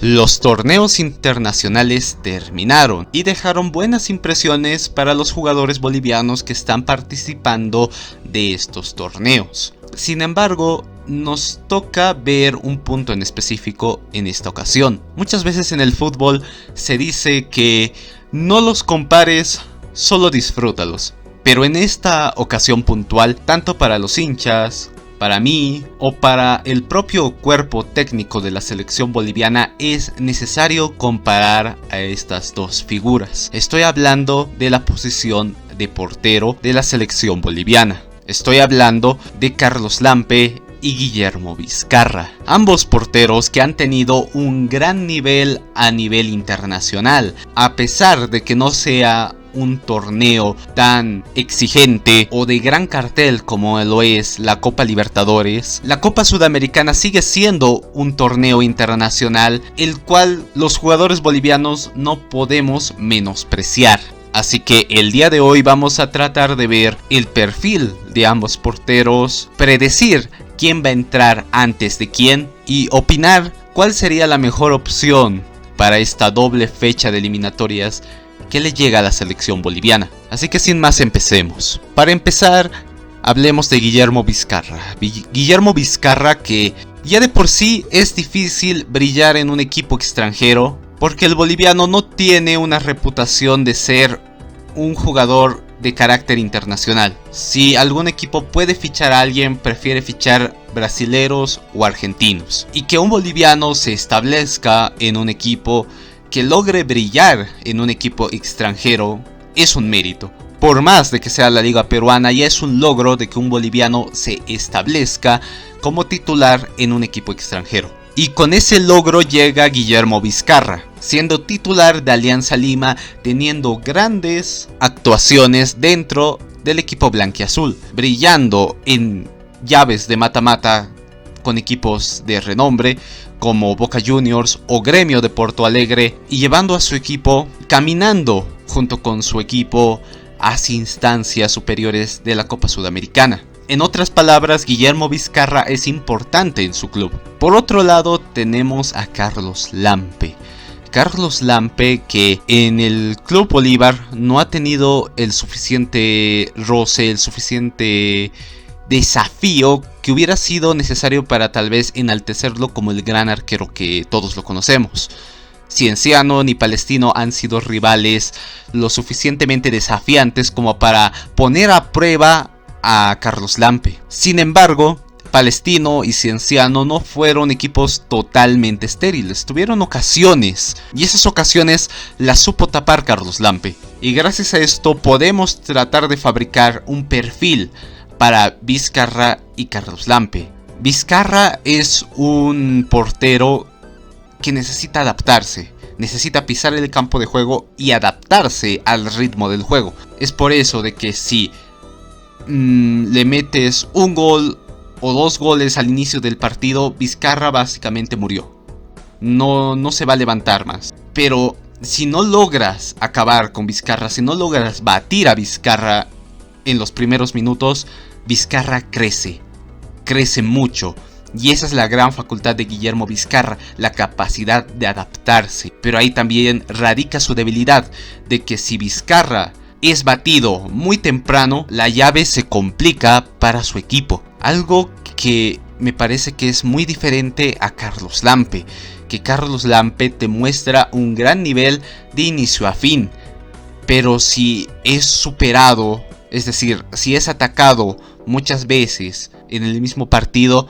Los torneos internacionales terminaron y dejaron buenas impresiones para los jugadores bolivianos que están participando de estos torneos. Sin embargo, nos toca ver un punto en específico en esta ocasión. Muchas veces en el fútbol se dice que no los compares, solo disfrútalos. Pero en esta ocasión puntual, tanto para los hinchas, para mí o para el propio cuerpo técnico de la selección boliviana, es necesario comparar a estas dos figuras. Estoy hablando de la posición de portero de la selección boliviana. Estoy hablando de Carlos Lampe y Guillermo Vizcarra. Ambos porteros que han tenido un gran nivel a nivel internacional, a pesar de que no sea un torneo tan exigente o de gran cartel como lo es la Copa Libertadores. La Copa Sudamericana sigue siendo un torneo internacional, el cual los jugadores bolivianos no podemos menospreciar. Así que el día de hoy vamos a tratar de ver el perfil de ambos porteros, predecir quién va a entrar antes de quién y opinar cuál sería la mejor opción para esta doble fecha de eliminatorias que le llega a la selección boliviana. Así que sin más, empecemos. Para empezar, hablemos de Guillermo Vizcarra. Guillermo Vizcarra, que ya de por sí es difícil brillar en un equipo extranjero, porque el boliviano no tiene una reputación de ser un jugador de carácter internacional. Si algún equipo puede fichar a alguien, prefiere fichar brasileros o argentinos. Y que un boliviano se establezca en un equipo, que logre brillar en un equipo extranjero, es un mérito. Por más de que sea la liga peruana, ya es un logro de que un boliviano se establezca como titular en un equipo extranjero. Y con ese logro llega Guillermo Vizcarra, siendo titular de Alianza Lima, teniendo grandes actuaciones dentro del equipo blanquiazul, brillando en llaves de mata-mata con equipos de renombre como Boca Juniors o Gremio de Porto Alegre, y llevando a su equipo, caminando junto con su equipo hacia instancias superiores de la Copa Sudamericana. En otras palabras, Guillermo Vizcarra es importante en su club. Por otro lado, tenemos a Carlos Lampe. Carlos Lampe, que en el Club Bolívar no ha tenido el suficiente roce, el suficiente desafío que hubiera sido necesario para tal vez enaltecerlo como el gran arquero que todos lo conocemos. Cienciano ni Palestino han sido rivales lo suficientemente desafiantes como para poner a prueba a Carlos Lampe. Sin embargo, Palestino y Cienciano no fueron equipos totalmente estériles, tuvieron ocasiones, y esas ocasiones las supo tapar Carlos Lampe. Y gracias a esto podemos tratar de fabricar un perfil para Vizcarra y Carlos Lampe. Vizcarra es un portero que necesita adaptarse, necesita pisar el campo de juego y adaptarse al ritmo del juego. Es por eso de que si le metes un gol o dos goles al inicio del partido, Vizcarra básicamente murió. No se va a levantar más. Pero si no logras acabar con Vizcarra, si no logras batir a Vizcarra en los primeros minutos, Vizcarra crece mucho. Y esa es la gran facultad de Guillermo Vizcarra, la capacidad de adaptarse. Pero ahí también radica su debilidad, de que si Vizcarra es batido muy temprano, la llave se complica para su equipo. Algo que me parece que es muy diferente a Carlos Lampe, que Carlos Lampe te muestra un gran nivel de inicio a fin, pero si es superado, es decir, si es atacado muchas veces en el mismo partido,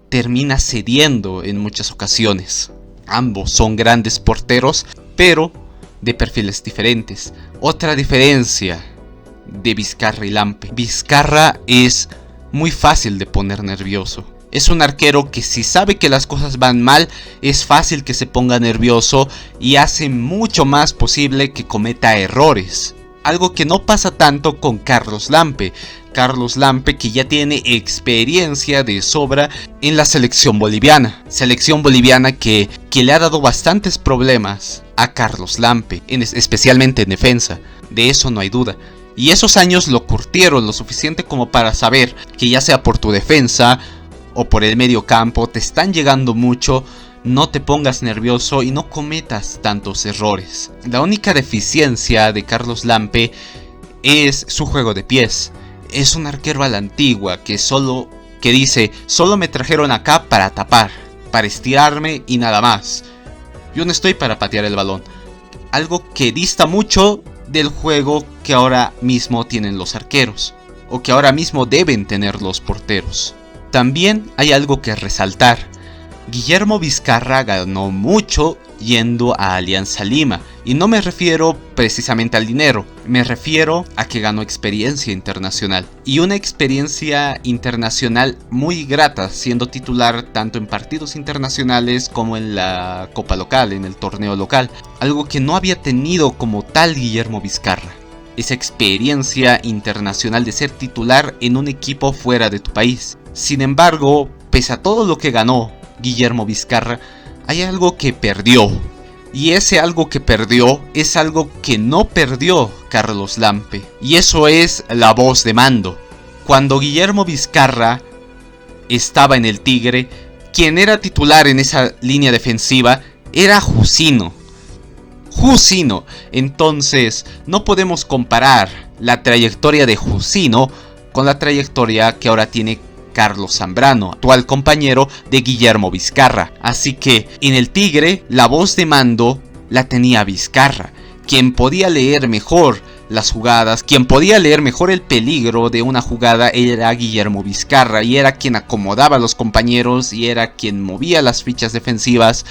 termina cediendo en muchas ocasiones. Ambos son grandes porteros, pero de perfiles diferentes. Otra diferencia de Vizcarra y Lampe: Vizcarra es muy fácil de poner nervioso. Es un arquero que, si sabe que las cosas van mal, es fácil que se ponga nervioso y hace mucho más posible que cometa errores. Algo que no pasa tanto con Carlos Lampe. Carlos Lampe, que ya tiene experiencia de sobra en la selección boliviana. Selección boliviana que le ha dado bastantes problemas a Carlos Lampe, especialmente en defensa. De eso no hay duda. Y esos años lo curtieron lo suficiente como para saber que, ya sea por tu defensa o por el medio campo, te están llegando mucho no te pongas nervioso y no cometas tantos errores. La única deficiencia de Carlos Lampe es su juego de pies. Es un arquero a la antigua que dice, solo me trajeron acá para tapar, para estirarme y nada más. Yo no estoy para patear el balón. Algo que dista mucho del juego que ahora mismo tienen los arqueros, o que ahora mismo deben tener los porteros. También hay algo que resaltar. Guillermo Vizcarra ganó mucho yendo a Alianza Lima, y no me refiero precisamente al dinero, me refiero a que ganó experiencia internacional, y una experiencia internacional muy grata, siendo titular tanto en partidos internacionales como en la copa local, en el torneo local, algo que no había tenido como tal Guillermo Vizcarra. Esa experiencia internacional de ser titular en un equipo fuera de tu país. Sin embargo, pese a todo lo que ganó Guillermo Vizcarra, hay algo que perdió. Y ese algo que perdió es algo que no perdió Carlos Lampe. Y eso es la voz de mando. Cuando Guillermo Vizcarra estaba en el Tigre, quien era titular en esa línea defensiva era Jusino. Entonces, no podemos comparar la trayectoria de Jusino con la trayectoria que ahora tiene Carlos Zambrano, actual compañero de Guillermo Vizcarra. Así que en el Tigre la voz de mando la tenía Vizcarra, quien podía leer mejor las jugadas, quien podía leer mejor el peligro de una jugada era Guillermo Vizcarra, y era quien acomodaba a los compañeros y era quien movía las fichas defensivas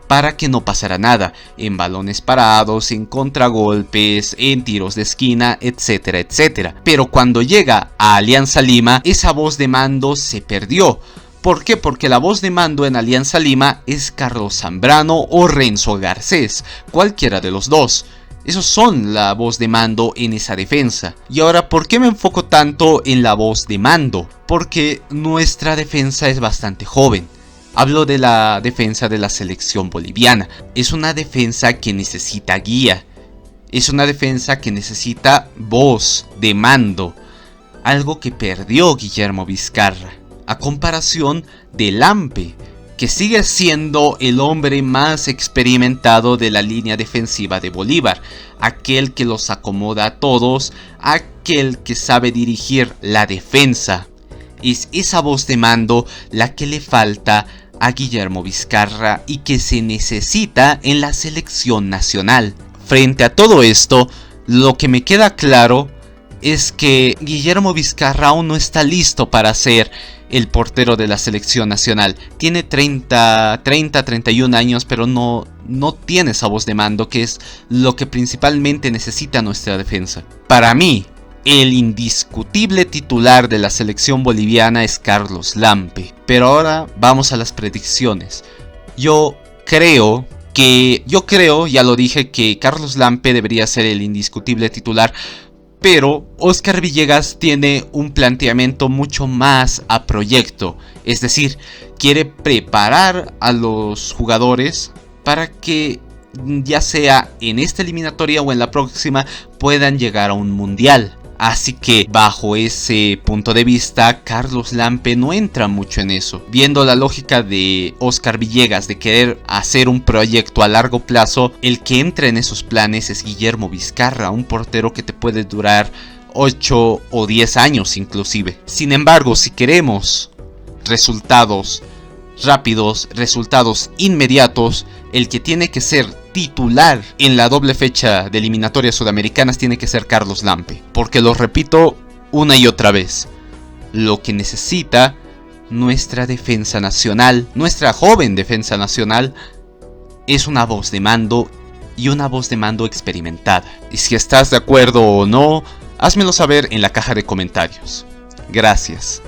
para que no pasara nada, en balones parados, en contragolpes, en tiros de esquina, etcétera, etcétera. Pero cuando llega a Alianza Lima, esa voz de mando se perdió. ¿Por qué? Porque la voz de mando en Alianza Lima es Carlos Zambrano o Renzo Garcés, cualquiera de los dos. Esos son la voz de mando en esa defensa. Y ahora, ¿por qué me enfoco tanto en la voz de mando? Porque nuestra defensa es bastante joven. Hablo de la defensa de la selección boliviana. Es una defensa que necesita guía. Es una defensa que necesita voz de mando. Algo que perdió Guillermo Vizcarra. A comparación de Lampe, que sigue siendo el hombre más experimentado de la línea defensiva de Bolívar. Aquel que los acomoda a todos. Aquel que sabe dirigir la defensa. Es esa voz de mando la que le falta a Guillermo Vizcarra y que se necesita en la selección nacional. Frente a todo esto, lo que me queda claro es que Guillermo Vizcarra aún no está listo para ser el portero de la selección nacional. Tiene 31 años, pero no tiene esa voz de mando, que es lo que principalmente necesita nuestra defensa. Para mí, el indiscutible titular de la selección boliviana es Carlos Lampe. Pero ahora vamos a las predicciones. Yo creo, ya lo dije, que Carlos Lampe debería ser el indiscutible titular. Pero Oscar Villegas tiene un planteamiento mucho más a proyecto. Es decir, quiere preparar a los jugadores para que, ya sea en esta eliminatoria o en la próxima, puedan llegar a un mundial. Así que bajo ese punto de vista, Carlos Lampe no entra mucho en eso. Viendo la lógica de Oscar Villegas de querer hacer un proyecto a largo plazo, el que entra en esos planes es Guillermo Vizcarra, un portero que te puede durar 8 o 10 años inclusive. Sin embargo, si queremos resultados rápidos, resultados inmediatos, el que tiene que ser titular en la doble fecha de eliminatorias sudamericanas tiene que ser Carlos Lampe. Porque lo repito una y otra vez, lo que necesita nuestra defensa nacional, nuestra joven defensa nacional, es una voz de mando, y una voz de mando experimentada. Y si estás de acuerdo o no, házmelo saber en la caja de comentarios. Gracias.